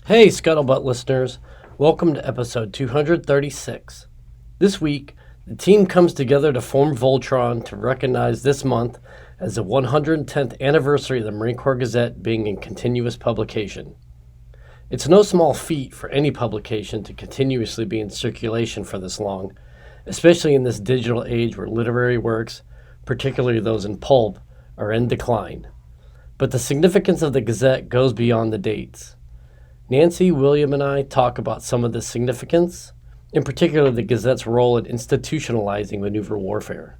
Hey, Scuttlebutt listeners. Welcome to episode 236. This week, the team comes together to form Voltron to recognize this month as the 110th anniversary of the Marine Corps Gazette being in continuous publication. It's no small feat for any publication to continuously be in circulation for this long, especially in this digital age where literary works, particularly those in pulp, are in decline. But the significance of the Gazette goes beyond the dates. Nancy, William, and I talk about some of the significance, in particular the Gazette's role in institutionalizing maneuver warfare.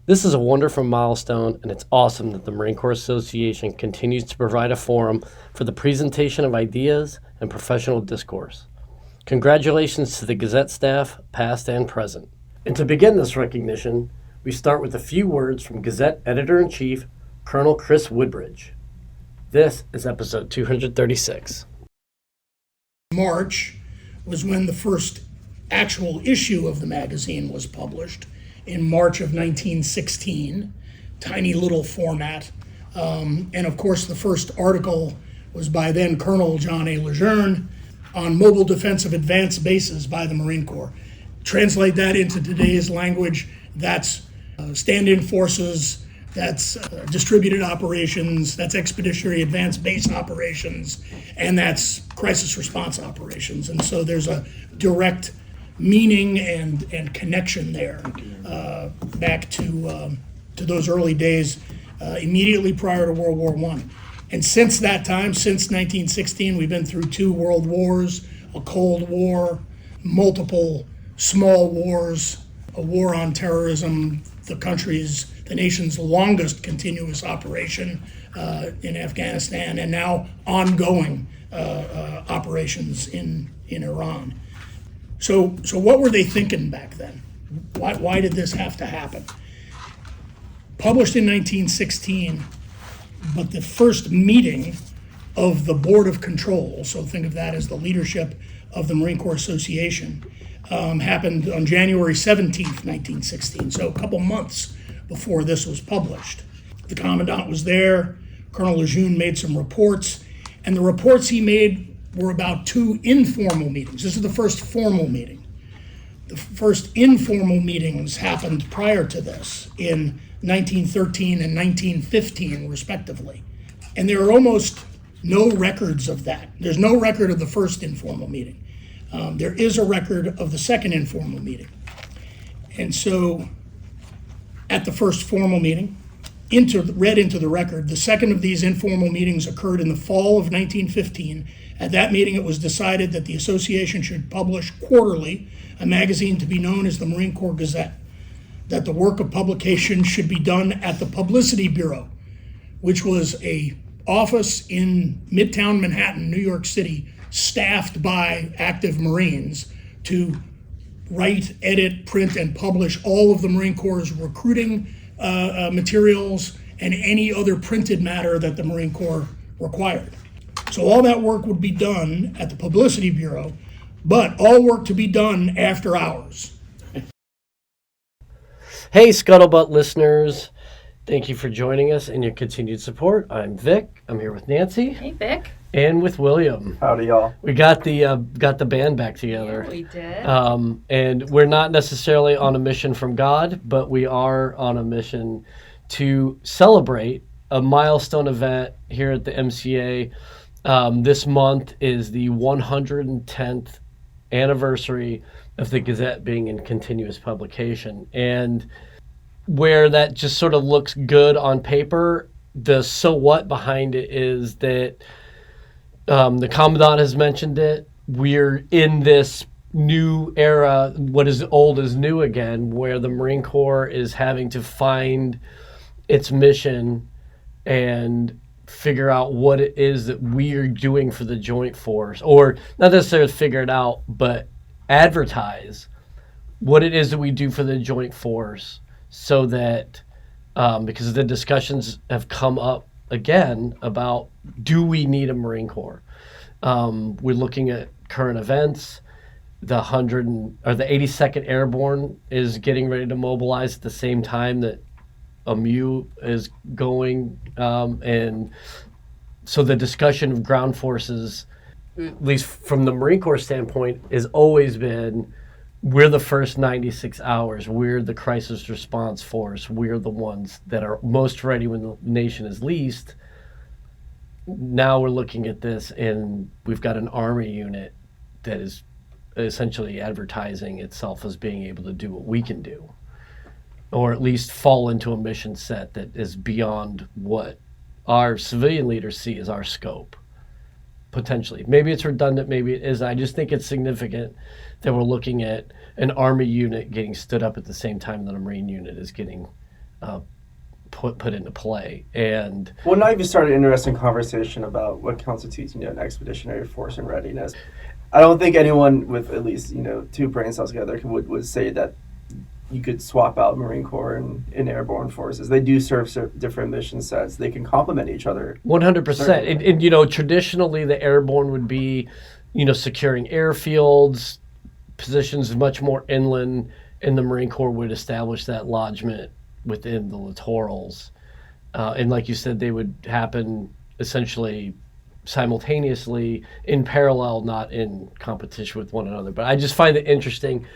This is a wonderful milestone, and it's awesome that the Marine Corps Association continues to provide a forum for the presentation of ideas and professional discourse. Congratulations to the Gazette staff, past and present. And to begin this recognition, we start with a few words from Gazette Editor-in-Chief, Colonel Chris Woodbridge. This is episode 236. March was when the first actual issue of the magazine was published in March of 1916, tiny little format. And of course, the first article was by then Colonel John A. Lejeune on mobile defensive advanced bases by the Marine Corps. Translate that into today's language, that's stand-in forces, that's distributed operations, that's expeditionary advanced base operations, and that's crisis response operations. And so there's a direct meaning and connection there back to those early days immediately prior to World War I. And since that time, since 1916, we've been through two world wars, a Cold War, multiple small wars, a war on terrorism, the nation's longest continuous operation in Afghanistan, and now ongoing operations in Iran. So what were they thinking back then? Why did this have to happen? Published in 1916, but the first meeting of the Board of Control, so think of that as the leadership of the Marine Corps Association, happened on January 17th, 1916, so a couple months before this was published. The Commandant was there, Colonel Lejeune made some reports, and the reports he made were about two informal meetings. This is the first formal meeting. The first informal meetings happened prior to this in 1913 and 1915, respectively. And there are almost no records of that. There's no record of the first informal meeting. There is a record of the second informal meeting. And so at the first formal meeting, read into the record, the second of these informal meetings occurred in the fall of 1915. At that meeting, it was decided that the association should publish quarterly a magazine to be known as the Marine Corps Gazette, that the work of publication should be done at the Publicity Bureau, which was a office in Midtown Manhattan, New York City, staffed by active Marines to write, edit, print, and publish all of the Marine Corps' recruiting materials and any other printed matter that the Marine Corps required. So all that work would be done at the Publicity Bureau, but all work to be done after hours. Hey, Scuttlebutt listeners. Thank you for joining us and your continued support. I'm Vic. I'm here with Nancy. Hey, Vic. And with William. Howdy, y'all. We got the band back together. Yeah, we did. And we're not necessarily on a mission from God, but we are on a mission to celebrate a milestone event here at the MCA. This month is the 110th anniversary of the Gazette being in continuous publication. And where that just sort of looks good on paper, the so what behind it is that the Commandant has mentioned it. We're in this new era, what is old is new again, where the Marine Corps is having to find its mission and figure out what it is that we are doing for the Joint Force, or not necessarily figure it out, but advertise what it is that we do for the Joint Force, so that because the discussions have come up again about, do we need a Marine Corps? We're looking at current events. The 82nd Airborne is getting ready to mobilize at the same time that MU is going, and so the discussion of ground forces at least from the Marine Corps standpoint, has always been, we're the first 96 hours. We're the crisis response force. We're the ones that are most ready when the nation is least. Now we're looking at this, and we've got an Army unit that is essentially advertising itself as being able to do what we can do, or at least fall into a mission set that is beyond what our civilian leaders see as our scope. Potentially. Maybe it's redundant, maybe it is. I just think it's significant that we're looking at an Army unit getting stood up at the same time that a Marine unit is getting put into play. And well, now you've started an interesting conversation about what constitutes, an expeditionary force and readiness. I don't think anyone with at least, two brain cells together would say that you could swap out Marine Corps and airborne forces. They do serve different mission sets. They can complement each other. 100%. And traditionally the airborne would be, securing airfields, positions much more inland, and the Marine Corps would establish that lodgement within the littorals. And like you said, they would happen essentially simultaneously in parallel, not in competition with one another. But I just find it interesting.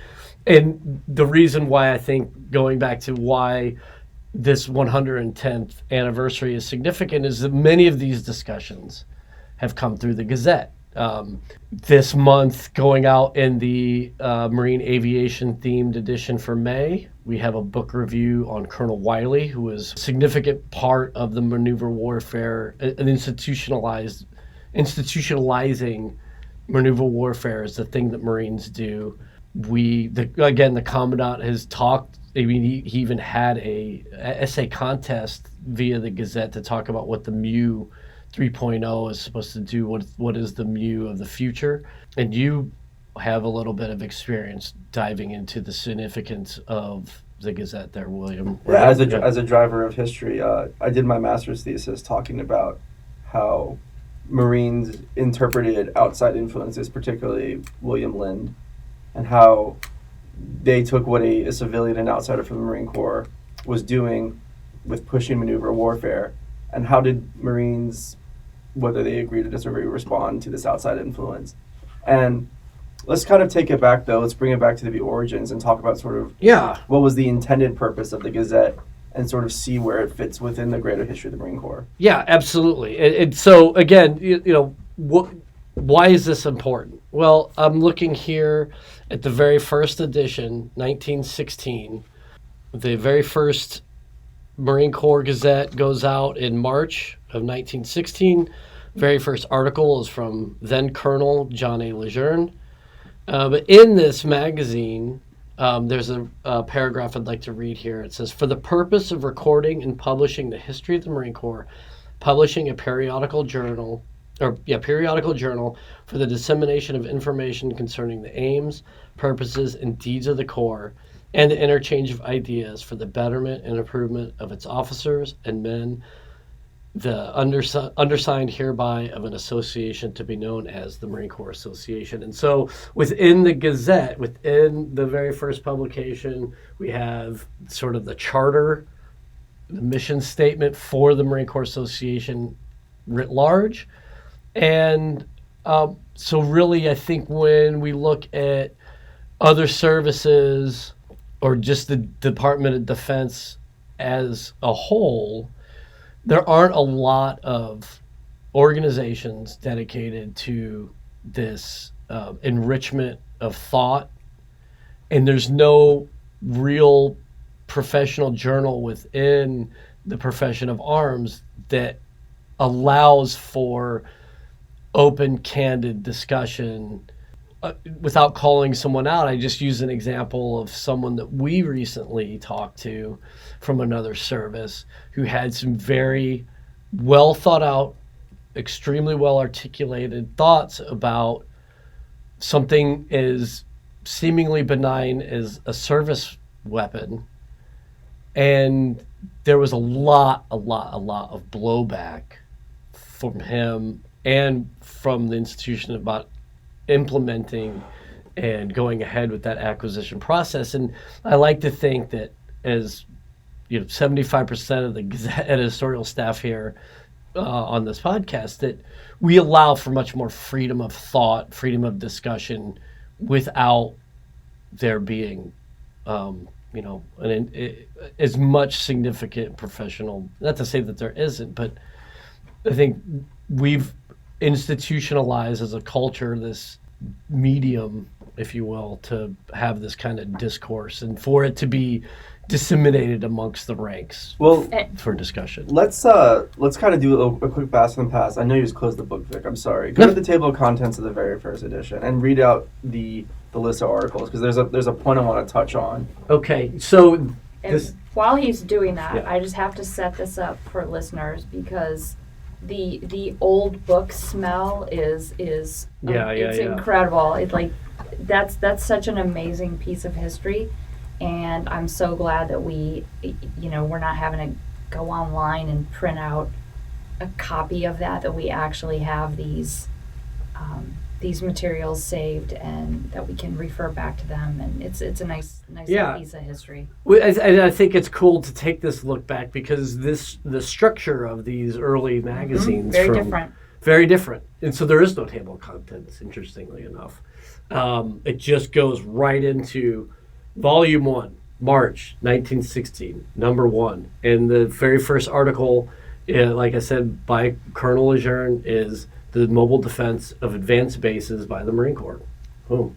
And the reason why I think, going back to why this 110th anniversary is significant, is that many of these discussions have come through the Gazette. This month, going out in the Marine Aviation themed edition for May, we have a book review on Colonel Wiley, who was a significant part of the maneuver warfare, an institutionalizing maneuver warfare is the thing that Marines do. The Commandant has talked. I mean, he even had a essay contest via the Gazette to talk about what the MEU 3.0 is supposed to do. What is the MEU of the future? And you have a little bit of experience diving into the significance of the Gazette there, William. Yeah, as a driver of history, I did my master's thesis talking about how Marines interpreted outside influences, particularly William Lind, and how they took what a civilian and outsider from the Marine Corps was doing with pushing maneuver warfare, and how did Marines, whether they agree to disagree, respond to this outside influence. And let's kind of take it back, though. Let's bring it back to the origins and talk about sort of what was the intended purpose of the Gazette, and sort of see where it fits within the greater history of the Marine Corps. Yeah, absolutely. And so, again, why is this important? Well, I'm looking here at the very first edition, 1916. The very first Marine Corps Gazette goes out in March of 1916. Very first article is from then Colonel John A. Lejeune. But in this magazine, there's a paragraph I'd like to read here. It says, for the purpose of recording and publishing the history of the Marine Corps, publishing a periodical journal for the dissemination of information concerning the aims, purposes, and deeds of the Corps, and the interchange of ideas for the betterment and improvement of its officers and men, the undersigned hereby of an association to be known as the Marine Corps Association. And so within the Gazette, within the very first publication, we have sort of the charter, the mission statement for the Marine Corps Association writ large. And so really, I think when we look at other services or just the Department of Defense as a whole, there aren't a lot of organizations dedicated to this enrichment of thought, and there's no real professional journal within the profession of arms that allows for open, candid discussion. Without calling someone out, I just use an example of someone that we recently talked to from another service who had some very well thought out, extremely well articulated thoughts about something as seemingly benign as a service weapon. And there was a lot of blowback from him and from the institution about implementing and going ahead with that acquisition process. And I like to think that, as 75% of the Gazette editorial staff here on this podcast, that we allow for much more freedom of thought, freedom of discussion, without there being, as much significant professional. Not to say that there isn't, but I think we've institutionalized as a culture this medium, if you will, to have this kind of discourse and for it to be disseminated amongst the ranks for discussion. Let's kind of do a quick fast and pass. I know you just closed the book, Vic. I'm sorry. Go to the table of contents of the very first edition and read out the list of articles, because there's a point I want to touch on. Okay, so while he's doing that, Yeah. I just have to set this up for listeners, because the old book smell is it's incredible. It's like that's such an amazing piece of history, and I'm so glad that we're not having to go online and print out a copy of that we actually have these materials saved and that we can refer back to them, and it's a nice little piece of history. Well, I think it's cool to take this look back, because the structure of these early magazines very different, and so there is no table of contents. Interestingly enough, it just goes right into Volume 1, March 1916, number 1, and the very first article, like I said, by Colonel Lejeune, is the mobile defense of advanced bases by the Marine Corps. Boom.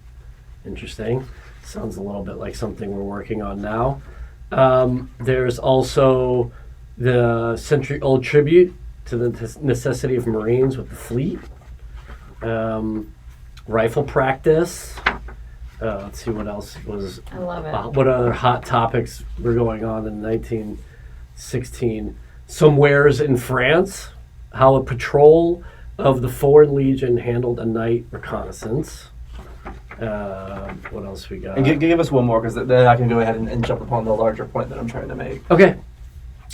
Interesting. Sounds a little bit like something we're working on now. There's also the century-old tribute to the necessity of Marines with the fleet. Rifle practice. Let's see what else was. I love it. What other hot topics were going on in 1916? Somewheres in France. How a patrol of the Foreign Legion handled a night reconnaissance. What else we got? And give us one more, because then I can go ahead and jump upon the larger point that I'm trying to make. Okay.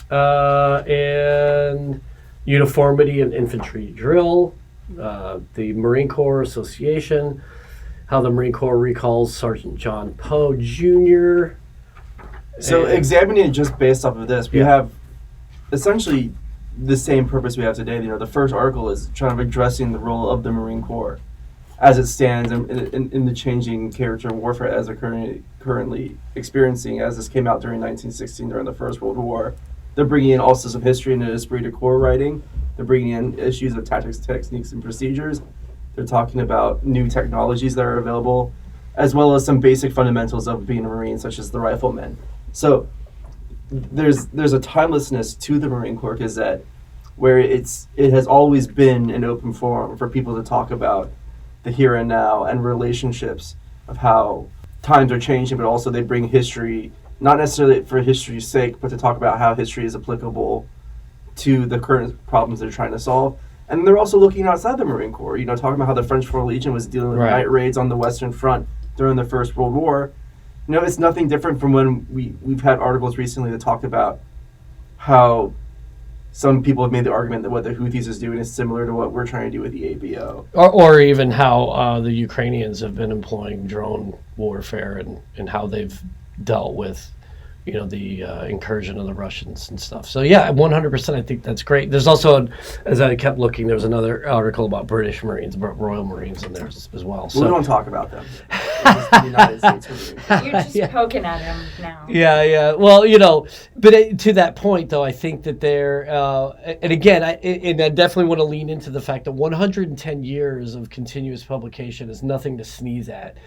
And uniformity and infantry drill. The Marine Corps Association. How the Marine Corps recalls Sergeant John Poe Jr. So examining it just based off of this, we have essentially the same purpose we have today. The first article is trying to addressing the role of the Marine Corps as it stands in the changing character warfare as they're currently experiencing, as this came out during 1916 during the First World War. They're bringing in all sorts of history into esprit de corps writing. They're bringing in issues of tactics, techniques, and procedures. They're talking about new technologies that are available, as well as some basic fundamentals of being a Marine, such as the rifleman. So there's a timelessness to the Marine Corps Gazette, where it has always been an open forum for people to talk about the here and now and relationships of how times are changing, but also they bring history, not necessarily for history's sake, but to talk about how history is applicable to the current problems they're trying to solve. And they're also looking outside the Marine Corps, talking about how the French Foreign Legion was dealing with night raids on the Western Front during the First World War. It's nothing different from when we've had articles recently that talk about how some people have made the argument that what the Houthis is doing is similar to what we're trying to do with the ABO. Or even how the Ukrainians have been employing drone warfare and how they've dealt with, the incursion of the Russians and stuff. So yeah, 100%. I think that's great. There's also, as I kept looking, there was another article about British Marines, about Royal Marines in there as well. So we don't talk about them. It's the United States Marines. You're just poking at him now. Yeah. Well, but to that point, though, I think that they're, and again, I definitely want to lean into the fact that 110 years of continuous publication is nothing to sneeze at.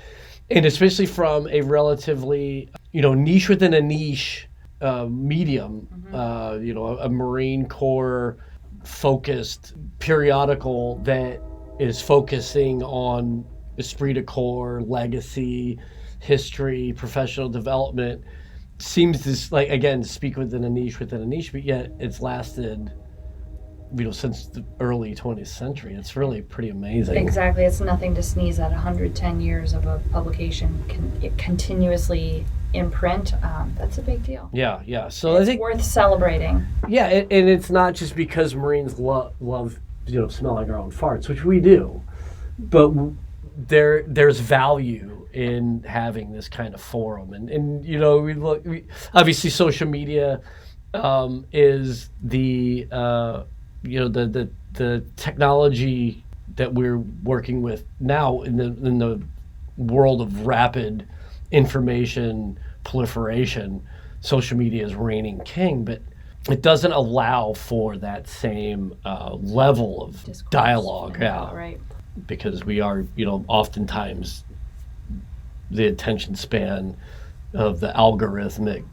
And especially from a relatively, niche within a niche medium, a Marine Corps focused periodical that is focusing on esprit de corps, legacy, history, professional development, seems to speak within a niche, but yet it's lasted, since the early 20th century. It's really pretty amazing. Exactly. It's nothing to sneeze at. 110 years of a publication continuously in print. That's a big deal. Yeah. So it's I think worth celebrating. Yeah, and it's not just because Marines love smelling our own farts, which we do, but there's value in having this kind of forum, and we obviously social media is the the technology that we're working with now in the world of rapid information proliferation, social media is reigning king, but it doesn't allow for that same level of Discourse. dialogue. Yeah, right. Because we are, oftentimes the attention span of the algorithmic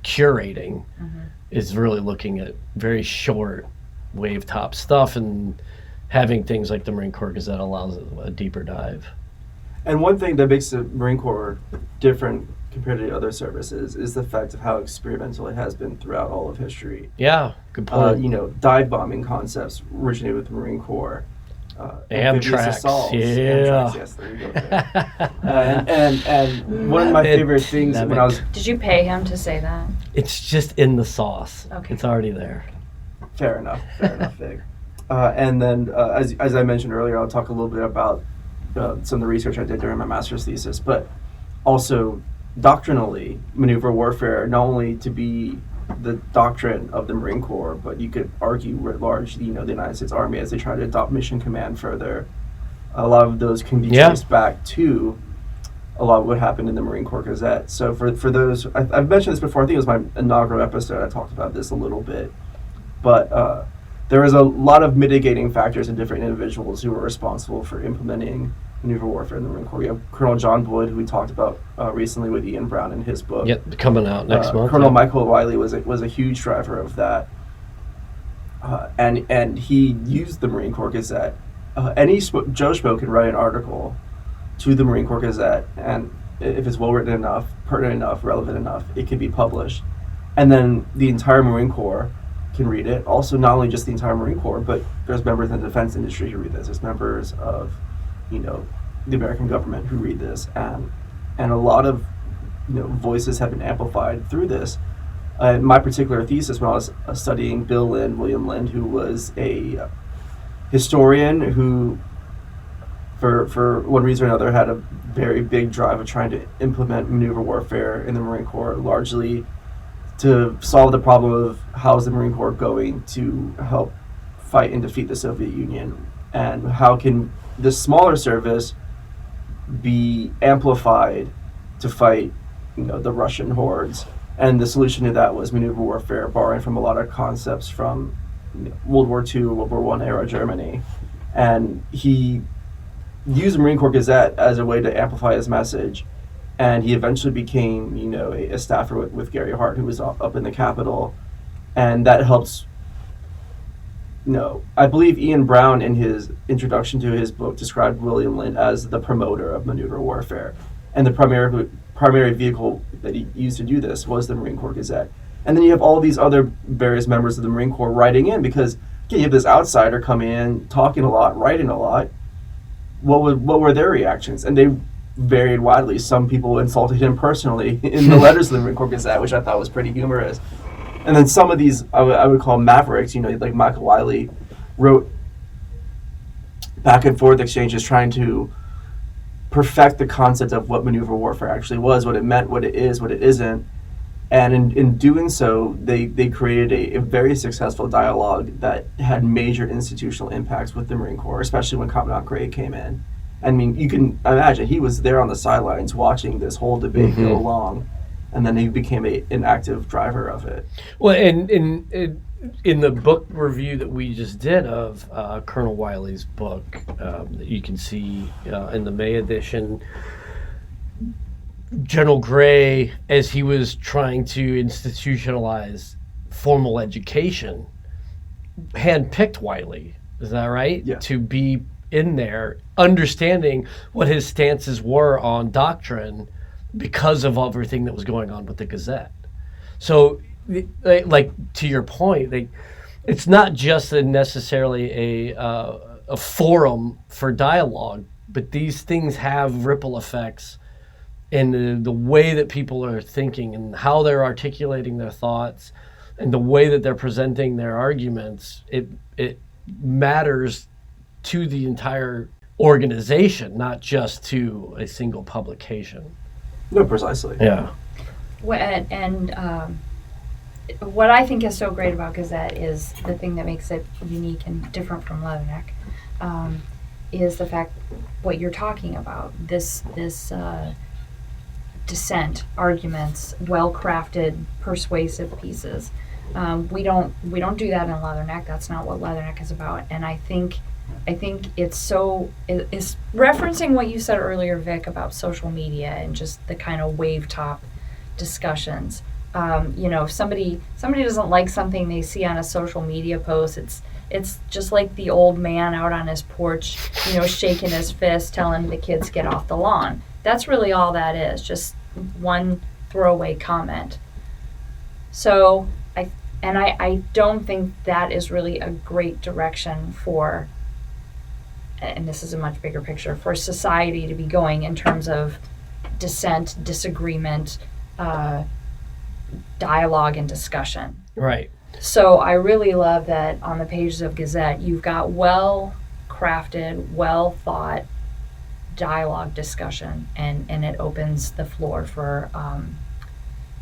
curating is really looking at very short wave top stuff, and having things like the Marine Corps Gazette allows a deeper dive. And one thing that makes the Marine Corps different compared to other services is the fact of how experimental it has been throughout all of history. Yeah, good point. Dive bombing concepts originated with the Marine Corps. Amtrak, Amtrak, yes, there you go. And one of my favorite things when I was... Did you pay him to say that? It's just in the sauce. Okay. It's already there. Fair enough, Vig. And then, as I mentioned earlier, I'll talk a little bit about some of the research I did during my master's thesis, but also doctrinally, maneuver warfare, not only to be the doctrine of the Marine Corps, but you could argue writ large, the United States Army, as they try to adopt mission command further. A lot of those can be traced back to a lot of what happened in the Marine Corps Gazette. So for those, I've mentioned this before, I think it was my inaugural episode, I talked about this a little bit, but there was a lot of mitigating factors in different individuals who were responsible for implementing maneuver warfare in the Marine Corps. You have Colonel John Boyd, who we talked about recently with Ian Brown in his book. Yep, coming out next month. Colonel Michael Wiley was a huge driver of that, and he used the Marine Corps Gazette. Joe Schmo can write an article to the Marine Corps Gazette, and if it's well written enough, pertinent enough, relevant enough, it can be published, and then the entire Marine Corps can read it. Also, not only just the entire Marine Corps, but there's members in the defense industry who read this. There's members of the American government who read this, and a lot of voices have been amplified through this. My particular thesis, when I was studying William Lind, who was a historian who, for one reason or another, had a very big drive of trying to implement maneuver warfare in the Marine Corps, largely to solve the problem of how is the Marine Corps going to help fight and defeat the Soviet Union, and how can this smaller service be amplified to fight the Russian hordes. And the solution to that was maneuver warfare, borrowing from a lot of concepts from World War II, World War I era Germany. And he used the Marine Corps Gazette as a way to amplify his message. And he eventually became, a staffer with Gary Hart, who was up in the Capitol. And that helps. I believe Ian Brown, in his introduction to his book, described William Lind as the promoter of maneuver warfare. And the primary vehicle that he used to do this was the Marine Corps Gazette. And then you have all these other various members of the Marine Corps writing in, because you have this outsider come in, talking a lot, writing a lot. What were their reactions? And they varied widely. Some people insulted him personally in the letters of the Marine Corps Gazette, which I thought was pretty humorous. And then some of these, I would call mavericks, like Michael Wiley, wrote back and forth exchanges trying to perfect the concept of what maneuver warfare actually was, what it meant, what it is, what it isn't. And in doing so, they created a very successful dialogue that had major institutional impacts with the Marine Corps, especially when Commandant Gray came in. I mean, you can imagine, he was there on the sidelines watching this whole debate go along. And then he became an active driver of it. Well, and in the book review that we just did of Colonel Wiley's book, that you can see in the May edition, General Gray, as he was trying to institutionalize formal education, handpicked Wiley. Is that right? Yeah. To be in there, understanding what his stances were on doctrine, because of everything that was going on with the Gazette. So, like to your point, it's not just necessarily a forum for dialogue, but these things have ripple effects in the way that people are thinking and how they're articulating their thoughts and the way that they're presenting their arguments. It matters to the entire organization, not just to a single publication. No, precisely. Yeah. Well, and what I think is so great about Gazette is the thing that makes it unique and different from Leatherneck, is the fact what you're talking about. This dissent, arguments, well-crafted, persuasive pieces. We don't do that in Leatherneck. That's not what Leatherneck is about. And I think it's referencing what you said earlier, Vic, about social media and just the kind of wave top discussions. If somebody doesn't like something they see on a social media post, it's just like the old man out on his porch, shaking his fist, telling the kids get off the lawn. That's really all that is, just one throwaway comment. So I don't think that is really a great direction for, and this is a much bigger picture, for society to be going in terms of dissent, disagreement, dialogue, and discussion. Right. So I really love that on the pages of Gazette, you've got well-crafted, well-thought dialogue discussion, and it opens the floor for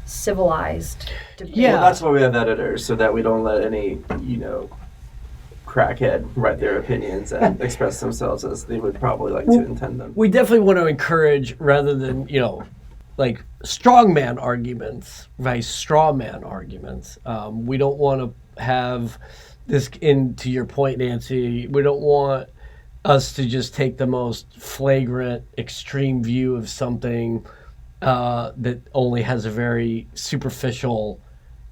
civilized debate. Yeah, well, that's why we have editors, so that we don't let any, crackhead write their opinions and express themselves as they would probably like to intend them. We definitely want to encourage, rather than, like strongman arguments, right? Straw man arguments. We don't want to have this, to your point, Nancy, we don't want us to just take the most flagrant, extreme view of something that only has a very superficial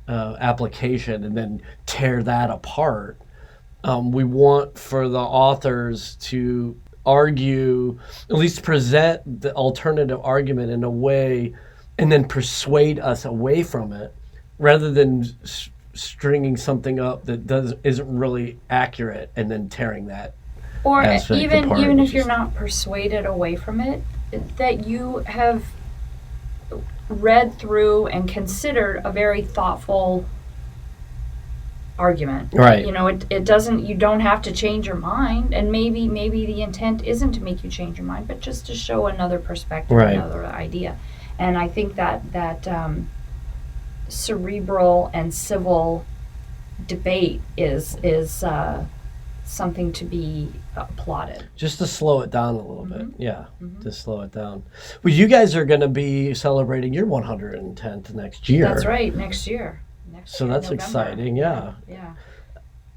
application and then tear that apart. We want for the authors to argue, at least present the alternative argument in a way, and then persuade us away from it, rather than stringing something up that isn't really accurate and then tearing that. Or even if you're not persuaded away from it, that you have read through and considered a very thoughtful argument. Right. It doesn't, you don't have to change your mind, and maybe the intent isn't to make you change your mind, but just to show another perspective, right, another idea. And I think that cerebral and civil debate is something to be applauded. Just to slow it down a little bit. Yeah, to slow it down. Well, you guys are going to be celebrating your 110th next year. That's right, next year. So that's November. exciting, yeah. Yeah.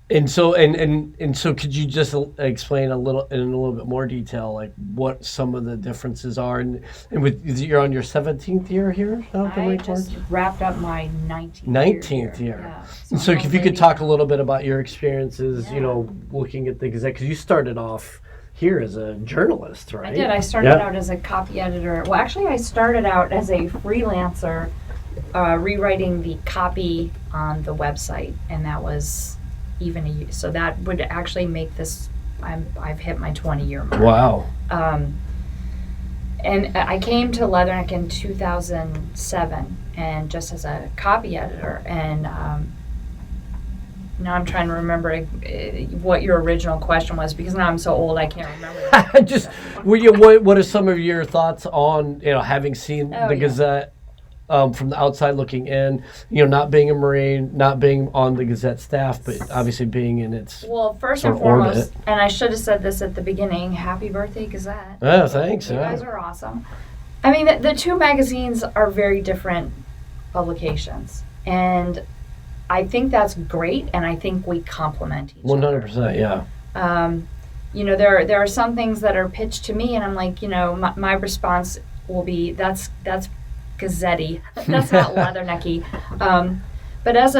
And so could you just explain in a little bit more detail, like what some of the differences are, and you're on your 17th year here now? I just wrapped up my 19th year. Yeah. And so if you could talk a little bit about your experiences, looking at the Gazette, because you started off here as a journalist, right? I did. I started out as a copy editor. Well, actually, I started out as a freelancer, rewriting the copy on the website, and that was even so that would actually make this. I've hit my 20-year mark. Wow. And I came to Leatherneck in 2007, and just as a copy editor, and now I'm trying to remember what your original question was, because now I'm so old I can't remember. Just what are some of your thoughts on having seen the Gazette? From the outside looking in, not being a Marine, not being on the Gazette staff, but obviously being in its first and foremost, and I should have said this at the beginning, happy birthday, Gazette. Oh, thanks. You guys are awesome. I mean, the two magazines are very different publications, and I think that's great, and I think we complement each other. 100%, yeah. There are some things that are pitched to me, and I'm like, my response will be, that's Gazette-y. That's not Leathernecky. But as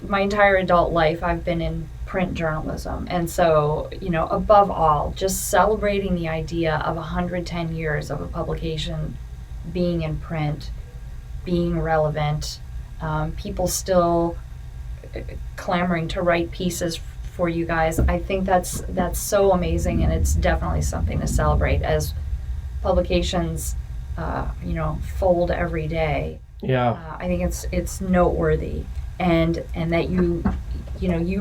my entire adult life, I've been in print journalism, and so above all, just celebrating the idea of 110 years of a publication being in print, being relevant, people still clamoring to write pieces for you guys. I think that's so amazing, and it's definitely something to celebrate as publications fold every day. Yeah. I think it's noteworthy, and that you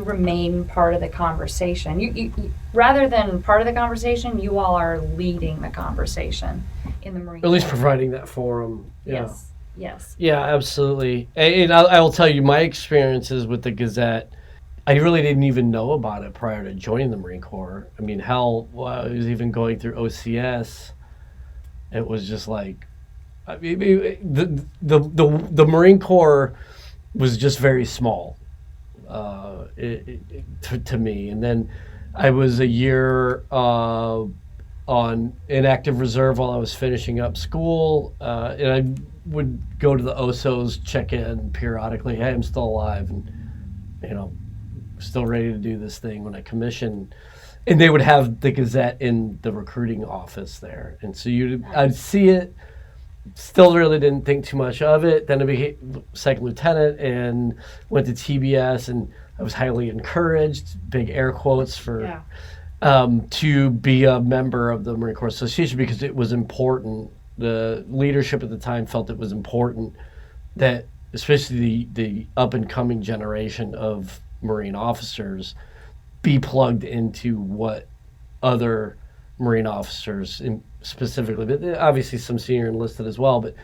remain part of the conversation. You rather than part of the conversation, you all are leading the conversation in the Marine Corps. At least providing that forum. Yeah. Yes. Yes. Yeah, absolutely. And I will tell you my experiences with the Gazette. I really didn't even know about it prior to joining the Marine Corps. I mean, hell, while I was even going through OCS, it was just like, I mean, the Marine Corps was just very small to me. And then I was a year on inactive reserve while I was finishing up school, and I would go to the OSOs, check in periodically. Hey, I'm still alive, and still ready to do this thing when I commissioned. And they would have the Gazette in the recruiting office there, and so I'd see it. Still really didn't think too much of it. Then I became second lieutenant and went to TBS, and I was highly encouraged, big air quotes for, to be a member of the Marine Corps Association because it was important. The leadership at the time felt it was important that, especially the up-and-coming generation of Marine officers, be plugged into what other Marine officers, specifically, but obviously some senior enlisted as well, but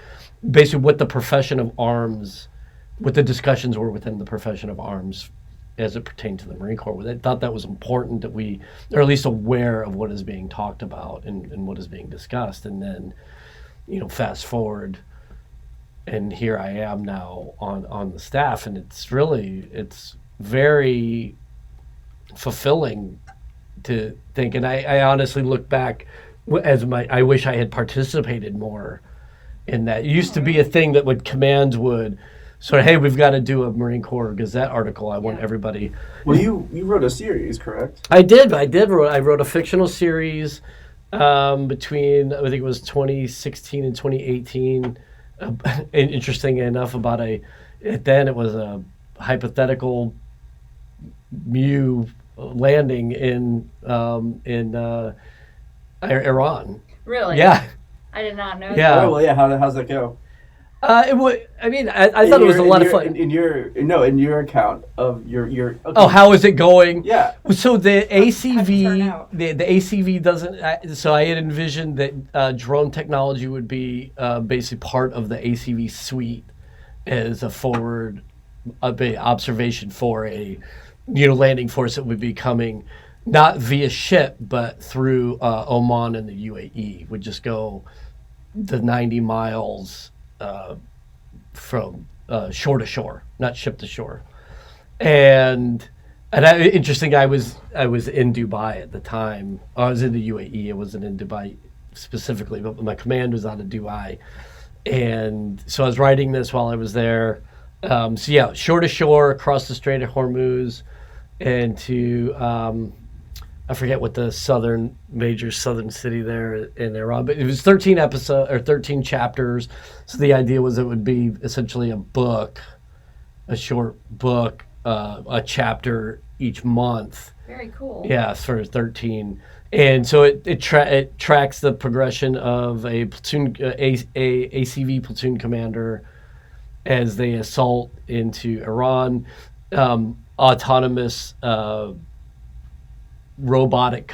basically what the profession of arms, what the discussions were within the profession of arms as it pertained to the Marine Corps. I thought that was important that we are at least aware of what is being talked about and what is being discussed. And then, fast forward, and here I am now on the staff, and it's very fulfilling to think. And I honestly look back I wish I had participated more in that. It used to be a thing that commands would sort of, hey, we've got to do a Marine Corps Gazette article. I want everybody. Well, you wrote a series, correct? I did. I wrote a fictional series between, I think it was 2016 and 2018. And interesting enough, then it was a hypothetical MEU landing in Iran. Really? Yeah. I did not know Yeah. that. Oh, well, yeah. How's that go? I thought it was a lot of fun. In your account of your okay. Oh, how is it going? Yeah. So the How'd it turn ACV, out? the ACV doesn't. So I had envisioned that drone technology would be basically part of the ACV suite as a forward observation for a landing force that would be coming not via ship but through Oman and the UAE. Would just go the 90 miles. From shore to shore, not ship to shore, and interesting. I was in Dubai at the time. I was in the UAE. I wasn't in Dubai specifically, but my command was out of Dubai, and so I was writing this while I was there. Shore to shore, across the Strait of Hormuz, and to I forget what the major southern city there in Iran, but it was 13 chapters. So the idea was it would be essentially a short book, a chapter each month. Very cool. Yeah, for 13. And so it tracks the progression of a platoon, ACV platoon commander as they assault into Iran, autonomous robotic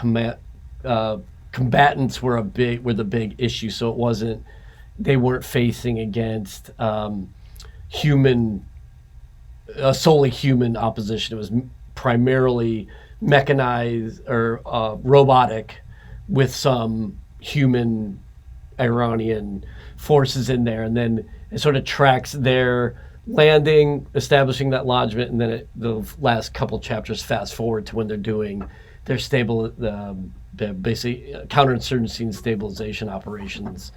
combatants were the big issue. So they weren't facing against solely human opposition. It was primarily mechanized or robotic with some human Iranian forces in there, and then it sort of tracks their landing, establishing that lodgement, and then the last couple chapters fast forward to when they're doing their basically counterinsurgency and stabilization operations,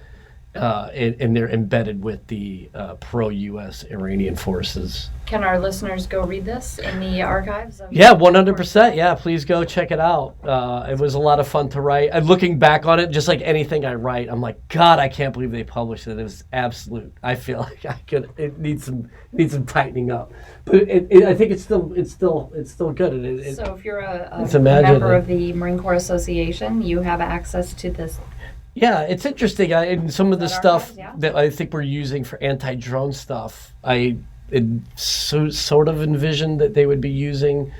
and they're embedded with the pro-U.S. Iranian forces. Can our listeners go read this in the archives? Yeah, 100%. Yeah, please go check it out. It was a lot of fun to write. And looking back on it, just like anything I write, I'm like, God, I can't believe they published it. It was absolute. I feel like it needs some tightening up, but I think it's still good. So if you're a it's imaginative. member of the Marine Corps Association, you have access to this. Yeah, it's interesting. And some of the stuff archives, that I think we're using for anti-drone stuff, sort of envisioned that they would be using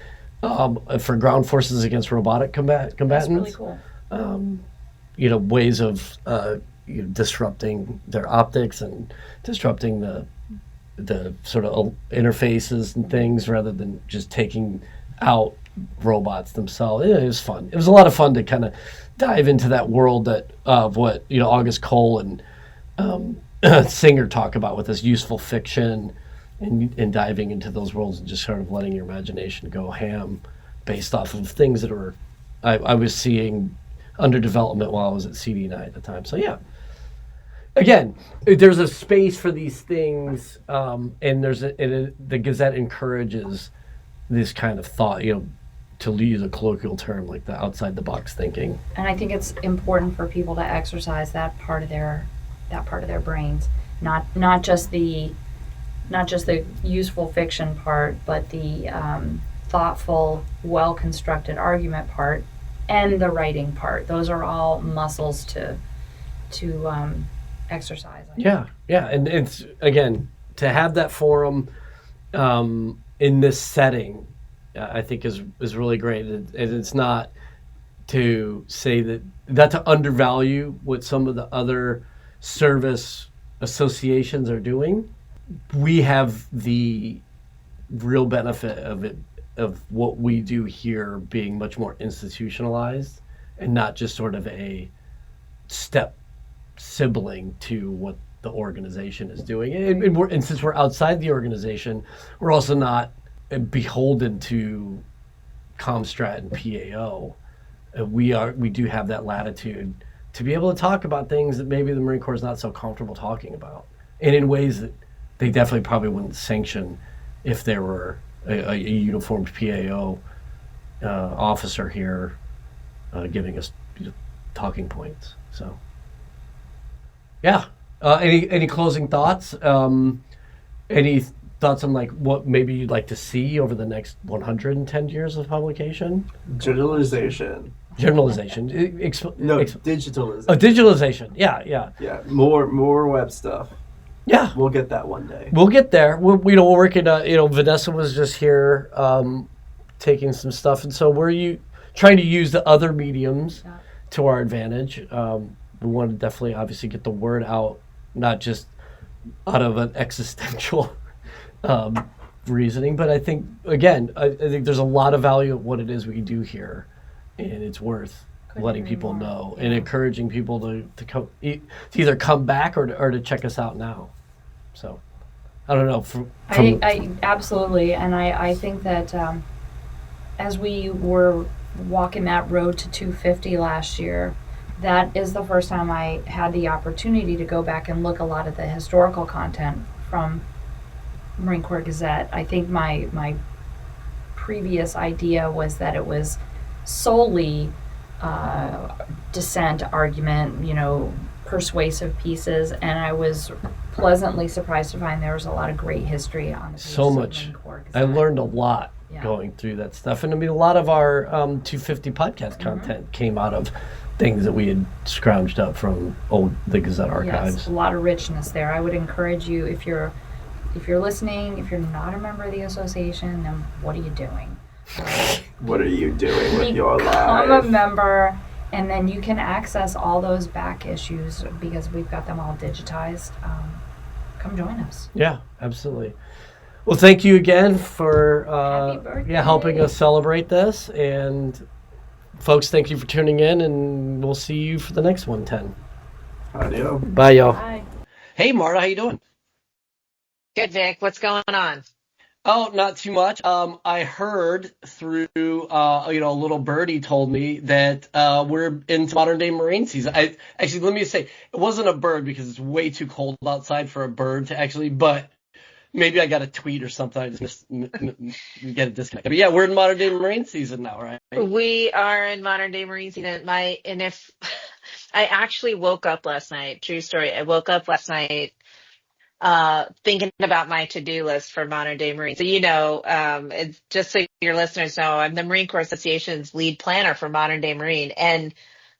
for ground forces against robotic combatants. That's really cool. Ways of disrupting their optics and disrupting the sort of interfaces and things rather than just taking out robots themselves. It was fun. It was a lot of fun to kind of dive into that world of what August Cole and Singer talk about with this useful fiction and diving into those worlds and just sort of letting your imagination go ham based off of things that I was seeing under development while I was at CD9 at the time. So yeah. Again, there's a space for these things, and the Gazette encourages this kind of thought, to use a colloquial term like the outside the box thinking. And I think it's important for people to exercise that part of their brains, not just the useful fiction part, but the thoughtful, well constructed argument part and the writing part. Those are all muscles to exercise. Yeah, and it's, again, to have that forum in this setting, I think is really great. And it's not to say that to undervalue what some of the other service associations are doing. We have the real benefit of what we do here being much more institutionalized and not just sort of a step sibling to what the organization is doing. And since we're outside the organization, we're also not beholden to Comstrat and PAO. We do have that latitude to be able to talk about things that maybe the Marine Corps is not so comfortable talking about, and in ways that they definitely probably wouldn't sanction if there were a uniformed PAO officer here giving us talking points. So yeah. Any closing thoughts? Any thoughts on what maybe you'd like to see over the next 110 years of publication? Journalization. Digitalization. Oh, digitalization. Yeah. Yeah, more web stuff. Yeah, we'll get that one day. We'll get there. We're working. Vanessa was just here taking some stuff, and so we're trying to use the other mediums to our advantage. We want to definitely, obviously, get the word out, not just out of an existential reasoning, but I think, again, I think there's a lot of value of what it is we do here, and it's worth letting people know and encouraging people to either come back or to check us out now. So, I don't know. I absolutely, and I think that as we were walking that road to 250 last year, that is the first time I had the opportunity to go back and look a lot at the historical content from Marine Corps Gazette. I think my previous idea was that it was solely dissent, argument, persuasive pieces, and I was pleasantly surprised to find there was a lot of great history on the pages so much. Marine Corps Gazette. I learned a lot going through that stuff, and I mean a lot of our 250 podcast content came out of things that we had scrounged up from the Gazette archives. Yes, a lot of richness there. I would encourage you, if you're listening, if you're not a member of the association, then what are you doing? What are you doing with your life? Become a member, and then you can access all those back issues because we've got them all digitized. Come join us. Yeah, absolutely. Well, thank you again for helping us celebrate this. And folks, thank you for tuning in, and we'll see you for the next 110. Adios. Bye, y'all. Bye. Hey, Marta, how you doing? Good, Vic. What's going on? Oh, not too much. I heard through, a little birdie told me that we're into modern day Marine season. Let me say, it wasn't a bird because it's way too cold outside for a bird to actually, but maybe I got a tweet or something. I just get a disconnect. But yeah, we're in modern day Marine season now, right? We are in modern day Marine season. I actually woke up last night. True story. I woke up last night thinking about my to-do list for modern day Marine. So, it's just so your listeners know, I'm the Marine Corps Association's lead planner for modern day Marine, and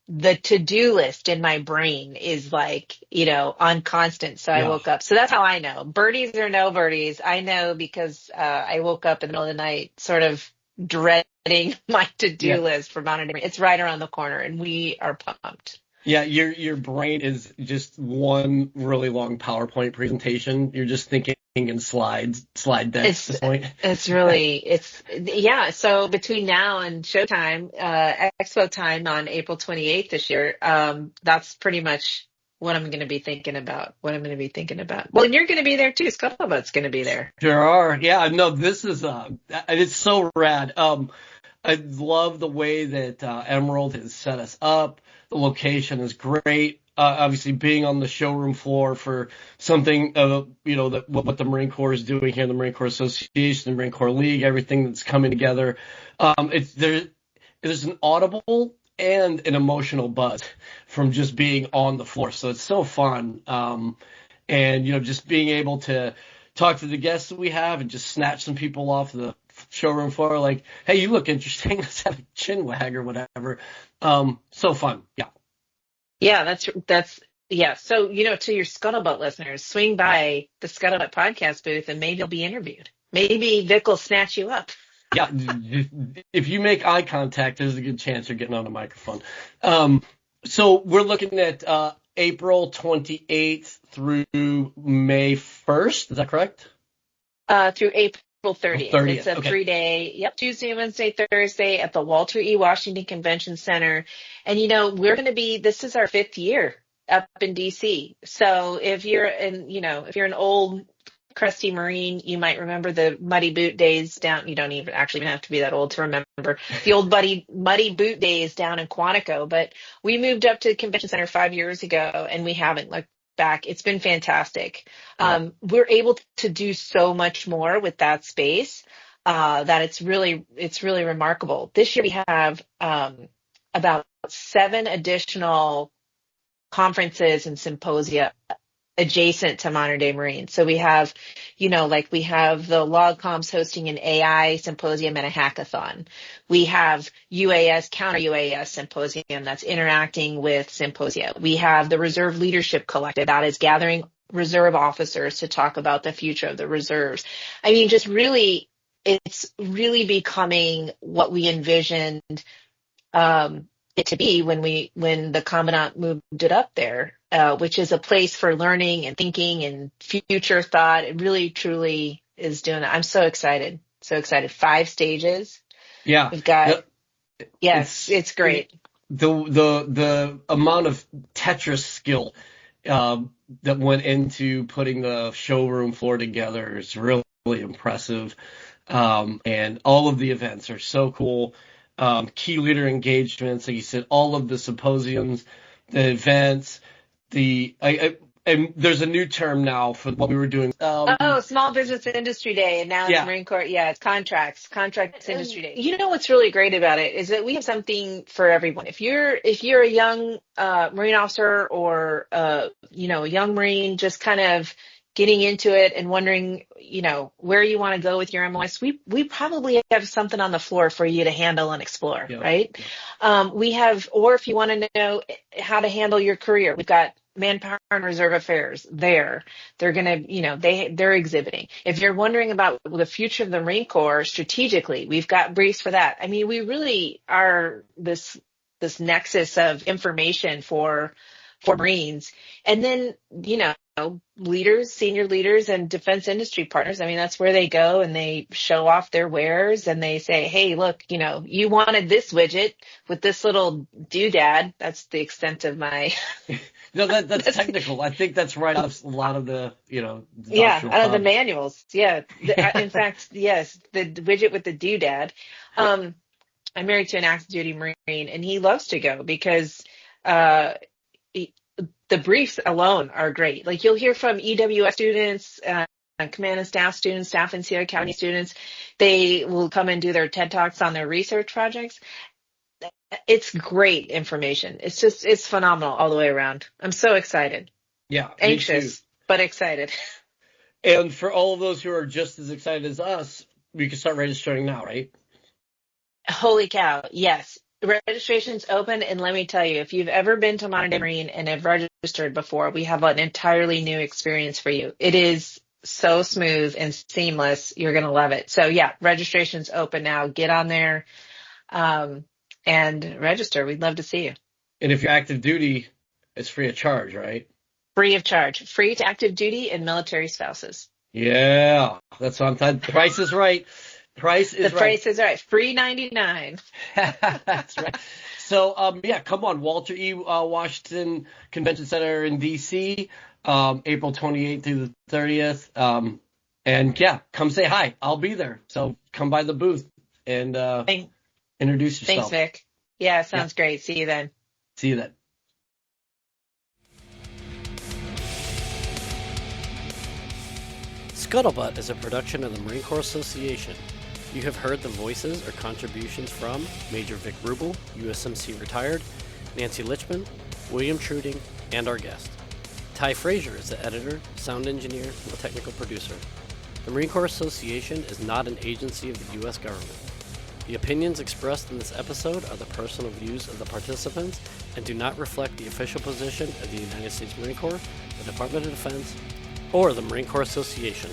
the to-do list in my brain is on constant. So I woke up. So that's how I know. Birdies or no birdies, I know because I woke up in the middle of the night sort of dreading my to-do list for modern day Marine. It's right around the corner, and we are pumped. Yeah, your brain is just one really long PowerPoint presentation. You're just thinking in slide decks at this point. Yeah. So between now and Showtime, Expo time on April 28th this year, that's pretty much what I'm going to be thinking about. Well, and you're going to be there too. Scuttlebutt's going to be there. Sure are. Yeah, no, this is it's so rad. I love the way that Emerald has set us up. The location is great. Obviously, being on the showroom floor for something, that what the Marine Corps is doing here, the Marine Corps Association, the Marine Corps League, everything that's coming together. There's an audible and an emotional buzz from just being on the floor. So it's so fun. And just being able to talk to the guests that we have and just snatch some people off the showroom floor, like, hey, you look interesting. Let's have a chin wag or whatever. So fun. Yeah. Yeah, that's yeah. So, to your Scuttlebutt listeners, swing by the Scuttlebutt podcast booth and maybe you'll be interviewed. Maybe Vic will snatch you up. Yeah. If you make eye contact, there's a good chance you're getting on a microphone. So we're looking at April 28th through May 1st. Is that correct? Through April 30th. It's a 3-day, Tuesday, Wednesday, Thursday at the Walter E. Washington Convention Center. And, this is our 5th year up in DC. So if you're an old crusty Marine, you might remember the muddy boot days down. You don't even have to be that old to remember the old muddy boot days down in Quantico. But we moved up to the convention center 5 years ago and we haven't looked back. It's been fantastic. We're able to do so much more with that space that it's really remarkable. This year we have about 7 additional conferences and symposia adjacent to Modern Day Marine. So we have, we have the LogComs hosting an AI symposium and a hackathon. We have UAS, counter UAS symposium that's interacting with symposia. We have the Reserve Leadership Collective that is gathering reserve officers to talk about the future of the reserves. I mean, it's really becoming what we envisioned it to be when the Commandant moved it up there, which is a place for learning and thinking and future thought. It really, truly is doing that. I'm so excited. 5 stages. Yeah. We've got, it's great. The amount of Tetris skill that went into putting the showroom floor together is really impressive. And all of the events are so cool. Key leader engagements, like you said, all of the symposiums, the events, and there's a new term now for what we were doing. Small Business Industry Day, and now it's Marine Corps. Yeah, it's contracts industry day. You know what's really great about it is that we have something for everyone. If you're a young Marine officer or a young Marine just kind of getting into it and wondering, where you want to go with your MOS, we probably have something on the floor for you to handle and explore, right? We have, or if you want to know how to handle your career, we've got Manpower and Reserve Affairs there. They're going to, they're exhibiting. If you're wondering about the future of the Marine Corps strategically, we've got briefs for that. I mean, we really are this nexus of information for Marines. And then, leaders, senior leaders, and defense industry partners. I mean, that's where they go and they show off their wares and they say, hey, look, you wanted this widget with this little doodad. That's the extent of my. No, that's technical. I think that's right out of a lot of the, out of the manuals. Yeah. In fact, yes, the widget with the doodad. I'm married to an active duty Marine and he loves to go because, the briefs alone are great. Like you'll hear from EWS students, command and staff students, staff and Sierra County students. They will come and do their TED Talks on their research projects. It's great information. It's phenomenal all the way around. I'm so excited. Yeah. Anxious, but excited. And for all of those who are just as excited as us, we can start registering now, right? Holy cow. Yes. Registration's open, and let me tell you, if you've ever been to Modern Day Marine and have registered before, we have an entirely new experience for you. It is so smooth and seamless. You're going to love it. So yeah, registration's open now. Get on there and register. We'd love to see you. And if you're active duty, it's free of charge, right? Free of charge. Free to active duty and military spouses. Yeah, that's what I'm talking. Price is right. Price is The right. price is right. Free 99. That's right. So, yeah, come on, Walter E. Washington Convention Center in D.C., April 28th through the 30th. And yeah, come say hi. I'll be there. So come by the booth and introduce yourself. Thanks, Vic. Yeah, sounds great. See you then. See you then. Scuttlebutt is a production of the Marine Corps Association. You have heard the voices or contributions from Major Vic Rubel, USMC retired, Nancy Litchman, William Truding, and our guest. Ty Frazier is the editor, sound engineer, and technical producer. The Marine Corps Association is not an agency of the U.S. government. The opinions expressed in this episode are the personal views of the participants and do not reflect the official position of the United States Marine Corps, the Department of Defense, or the Marine Corps Association.